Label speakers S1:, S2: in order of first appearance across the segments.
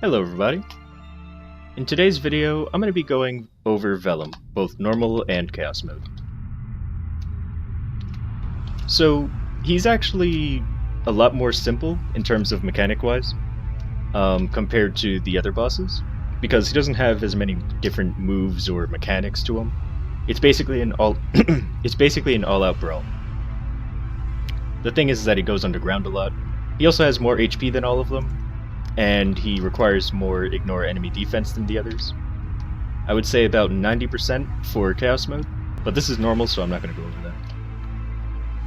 S1: Hello everybody. In today's video, I'm going to be going over Vellum, both normal and chaos mode. So, he's actually a lot more simple in terms of mechanic-wise, compared to the other bosses, because he doesn't have as many different moves or mechanics to him. It's basically an all-out brawl. The thing is that he goes underground a lot. He also has more HP than all of them, and he requires more ignore enemy defense than the others. I would say about 90% for chaos mode, but this is normal, so I'm not going to go over that.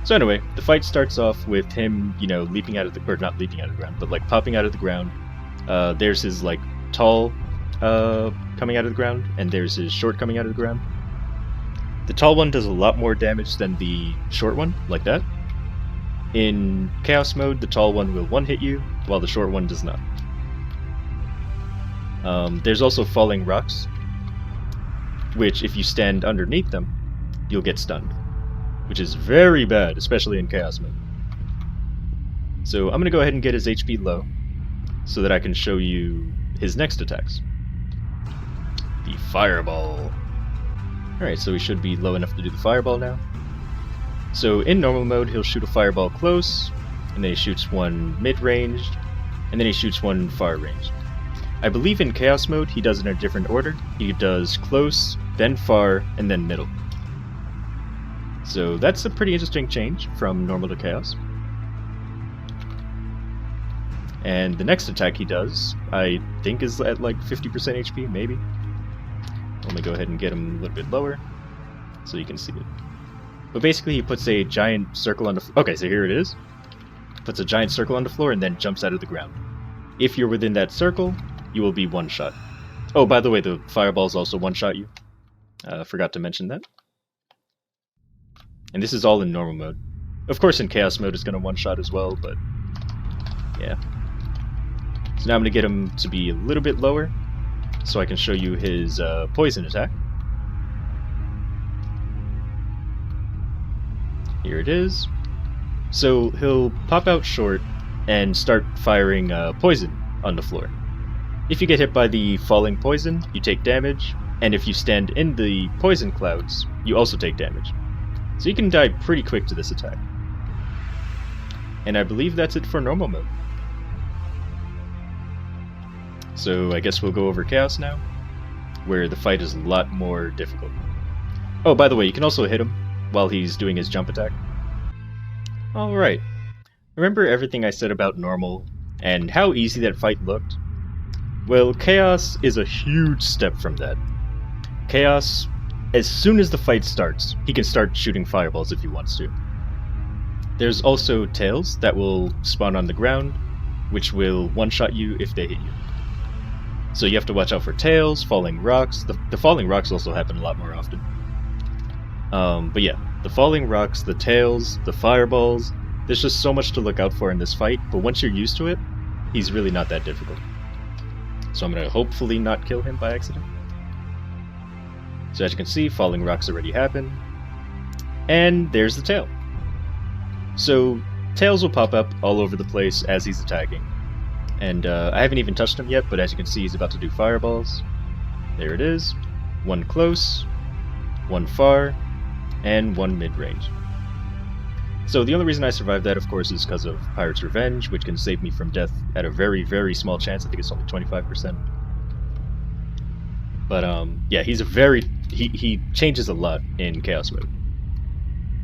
S1: So anyway, the fight starts off with him, leaping out of the, or not leaping out of the ground, but like popping out of the ground. There's his like tall coming out of the ground, and there's his short coming out of the ground. The tall one does a lot more damage than the short one, like that. In chaos mode, the tall one will one-hit you, while the short one does not. There's also falling rocks, which if you stand underneath them, you'll get stunned, which is very bad, especially in chaos mode. So I'm going to go ahead and get his HP low, so that I can show you his next attacks. The Fireball. Alright, so he should be low enough to do the Fireball now. So in normal mode, he'll shoot a Fireball close, and then he shoots one mid-ranged, and then he shoots one far-ranged. I believe in Chaos mode, he does it in a different order. He does close, then far, and then middle. So that's a pretty interesting change from normal to Chaos. And the next attack he does, I think is at like 50% HP, maybe. Let me go ahead and get him a little bit lower, so you can see it. But basically he puts a giant circle on the floor. Okay, so here it is. Puts a giant circle on the floor and then jumps out of the ground. If you're within that circle, you will be one-shot. Oh, by the way, the fireballs also one-shot you. Forgot to mention that. And this is all in normal mode. Of course in chaos mode it's going to one-shot as well, but yeah. So now I'm going to get him to be a little bit lower, so I can show you his poison attack. Here it is. So he'll pop out short and start firing poison on the floor. If you get hit by the falling poison, you take damage, and if you stand in the poison clouds, you also take damage. So you can die pretty quick to this attack. And I believe that's it for normal mode. So I guess we'll go over Chaos now, where the fight is a lot more difficult. Oh, by the way, you can also hit him while he's doing his jump attack. Alright, remember everything I said about normal and how easy that fight looked? Well, Chaos is a huge step from that. Chaos, as soon as the fight starts, he can start shooting fireballs if he wants to. There's also tails that will spawn on the ground, which will one-shot you if they hit you. So you have to watch out for tails, falling rocks. The falling rocks also happen a lot more often. But yeah, the falling rocks, the tails, the fireballs, there's just so much to look out for in this fight, but once you're used to it, he's really not that difficult. So I'm going to hopefully not kill him by accident. So as you can see, falling rocks already happen. And there's the tail. So tails will pop up all over the place as he's attacking. And I haven't even touched him yet, but as you can see, he's about to do fireballs. There it is. One close, one far, and one mid-range. So the only reason I survived that, of course, is because of Pirate's Revenge, which can save me from death at a very, very small chance. I think it's only 25%. But yeah, he changes a lot in Chaos mode.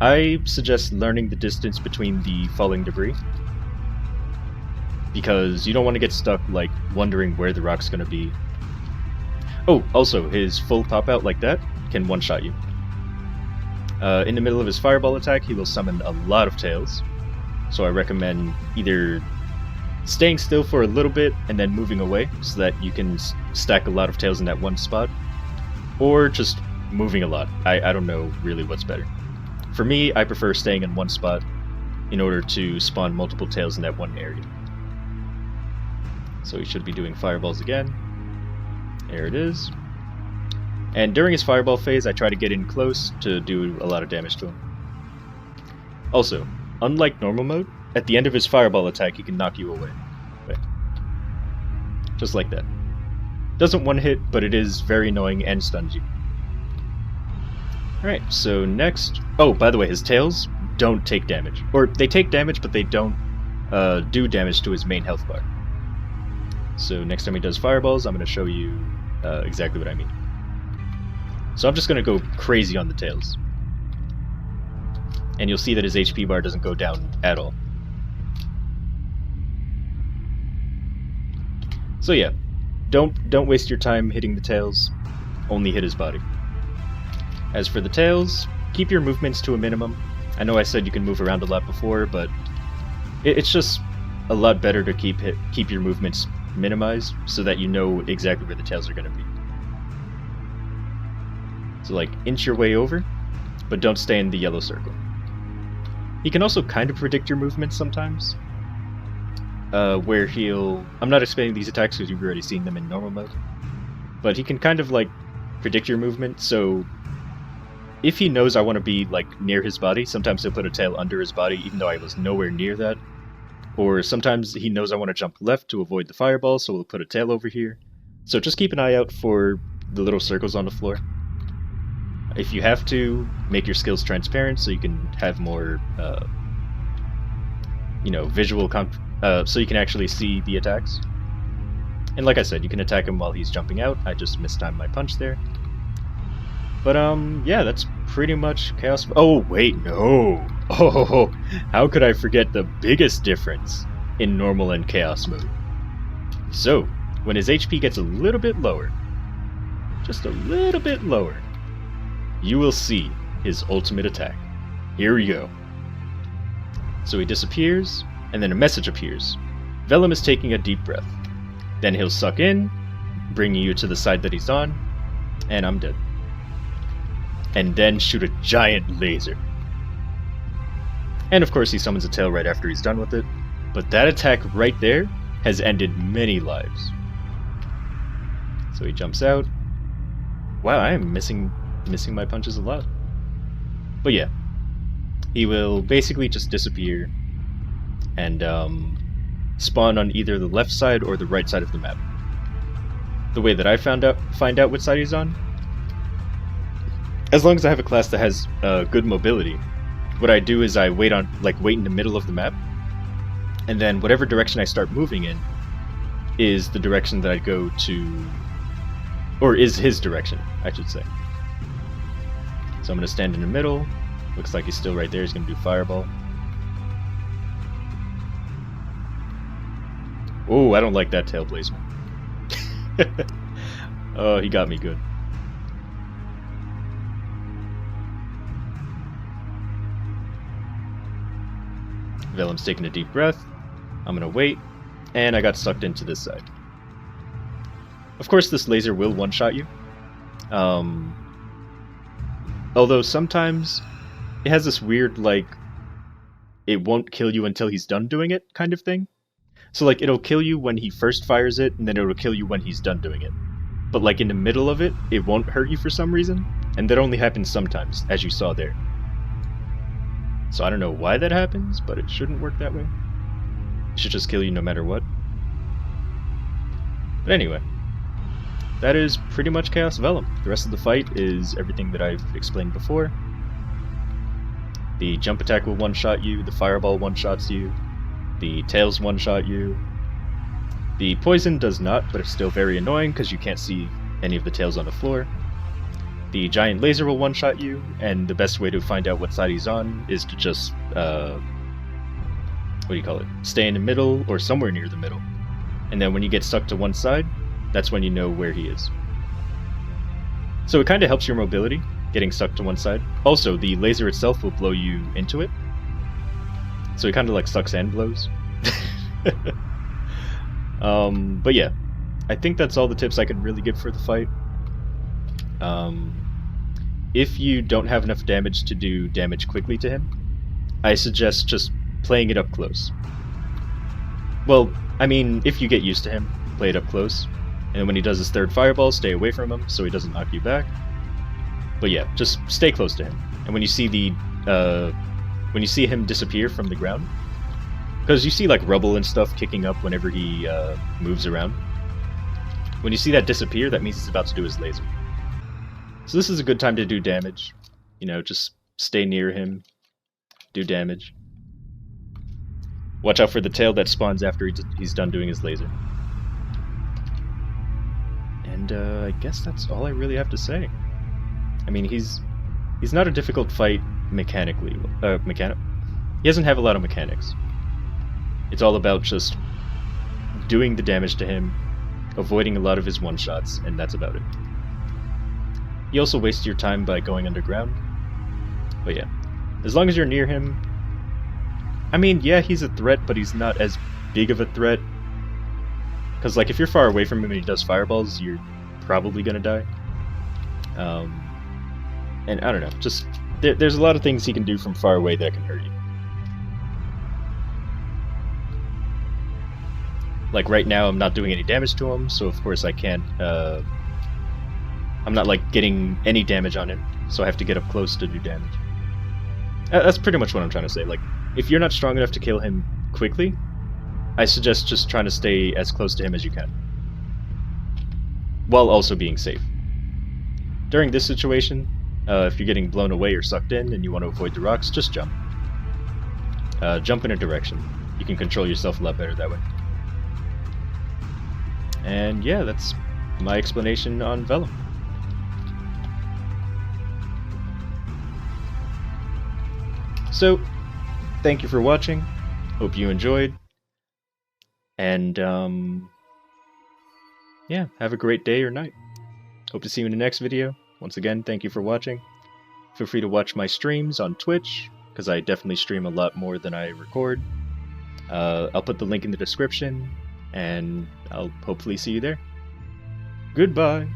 S1: I suggest learning the distance between the falling debris, because you don't want to get stuck, like, wondering where the rock's gonna be. Oh, also, his full pop-out like that can one-shot you. In the middle of his fireball attack, he will summon a lot of tails, so I recommend either staying still for a little bit and then moving away so that you can stack a lot of tails in that one spot, or just moving a lot. I don't know really what's better. For me, I prefer staying in one spot in order to spawn multiple tails in that one area. So he should be doing fireballs again. There it is. And during his fireball phase, I try to get in close to do a lot of damage to him. Also, unlike normal mode, at the end of his fireball attack, he can knock you away. Just like that. Doesn't one hit, but it is very annoying and stuns you. Alright, so next... Oh, by the way, his tails don't take damage. Or, they take damage, but they don't do damage to his main health bar. So next time he does fireballs, I'm going to show you exactly what I mean. So I'm just going to go crazy on the tails. And you'll see that his HP bar doesn't go down at all. So yeah, don't waste your time hitting the tails, only hit his body. As for the tails, keep your movements to a minimum. I know I said you can move around a lot before, but it's just a lot better to keep your movements minimized so that you know exactly where the tails are going to be. So like, inch your way over, but don't stay in the yellow circle. He can also kind of predict your movements sometimes. Where he'll... I'm not explaining these attacks because you've already seen them in normal mode. But he can kind of like predict your movement, so if he knows I want to be like near his body, sometimes he'll put a tail under his body even though I was nowhere near that. Or sometimes he knows I want to jump left to avoid the fireball, so we'll put a tail over here. So just keep an eye out for the little circles on the floor. If you have to, make your skills transparent so you can have more, visual so you can actually see the attacks. And like I said, you can attack him while he's jumping out. I just mistimed my punch there. But yeah, that's pretty much Chaos... Oh, wait, no! Oh, how could I forget the biggest difference in normal and Chaos mode? So, when his HP gets a little bit lower, just a little bit lower, you will see his ultimate attack. Here we go. So he disappears, and then a message appears. Vellum is taking a deep breath. Then he'll suck in, bringing you to the side that he's on, and I'm dead. And then shoot a giant laser. And of course he summons a tail right after he's done with it, but that attack right there has ended many lives. So he jumps out. Wow, I am missing my punches a lot. But yeah, he will basically just disappear and spawn on either the left side or the right side of the map. The way that I find out what side he's on, as long as I have a class that has good mobility, what I do is I wait in the middle of the map, and then whatever direction I start moving in is the direction that I go to, or is his direction, I should say. So I'm going to stand in the middle. Looks like he's still right there. He's going to do fireball. Oh, I don't like that tail placement. Oh, he got me good. Vellum's taking a deep breath. I'm going to wait. And I got sucked into this side. Of course, this laser will one-shot you. Although sometimes it has this weird, like, it won't kill you until he's done doing it kind of thing. So, like, it'll kill you when he first fires it, and then it'll kill you when he's done doing it. But, like, in the middle of it, it won't hurt you for some reason, and that only happens sometimes, as you saw there. So I don't know why that happens, but it shouldn't work that way. It should just kill you no matter what. But anyway, that is pretty much Chaos Vellum. The rest of the fight is everything that I've explained before. The jump attack will one-shot you, the fireball one-shots you, the tails one-shot you. The poison does not, but it's still very annoying because you can't see any of the tails on the floor. The giant laser will one-shot you, and the best way to find out what side he's on is to just, stay in the middle or somewhere near the middle. And then when you get stuck to one side, that's when you know where he is. So it kind of helps your mobility, getting stuck to one side. Also, the laser itself will blow you into it. So it kind of like sucks and blows. But yeah, I think that's all the tips I can really give for the fight. If you don't have enough damage to do damage quickly to him, I suggest just playing it up close. Well, I mean, if you get used to him, play it up close. And when he does his third fireball, stay away from him so he doesn't knock you back. But yeah, just stay close to him. And when you see him disappear from the ground, because you see like rubble and stuff kicking up whenever he moves around. When you see that disappear, that means he's about to do his laser. So this is a good time to do damage. You know, just stay near him, do damage. Watch out for the tail that spawns after he's done doing his laser. And I guess that's all I really have to say. I mean, he's not a difficult fight mechanically. He doesn't have a lot of mechanics. It's all about just doing the damage to him, avoiding a lot of his one-shots, and that's about it. You also waste your time by going underground. But yeah, as long as you're near him... I mean, yeah, he's a threat, but he's not as big of a threat. Because, like, if you're far away from him and he does fireballs, you're probably gonna die. And I don't know, just... There's a lot of things he can do from far away that can hurt you. Like, right now, I'm not doing any damage to him, so of course I can't... I'm not, like, getting any damage on him, so I have to get up close to do damage. That's pretty much what I'm trying to say. Like, if you're not strong enough to kill him quickly, I suggest just trying to stay as close to him as you can, while also being safe. During this situation, if you're getting blown away or sucked in and you want to avoid the rocks, just jump. Jump in a direction. You can control yourself a lot better that way. And yeah, that's my explanation on Vellum. So, thank you for watching. Hope you enjoyed. And, yeah, have a great day or night. Hope to see you in the next video. Once again, thank you for watching. Feel free to watch my streams on Twitch, because I definitely stream a lot more than I record. I'll put the link in the description, and I'll hopefully see you there. Goodbye!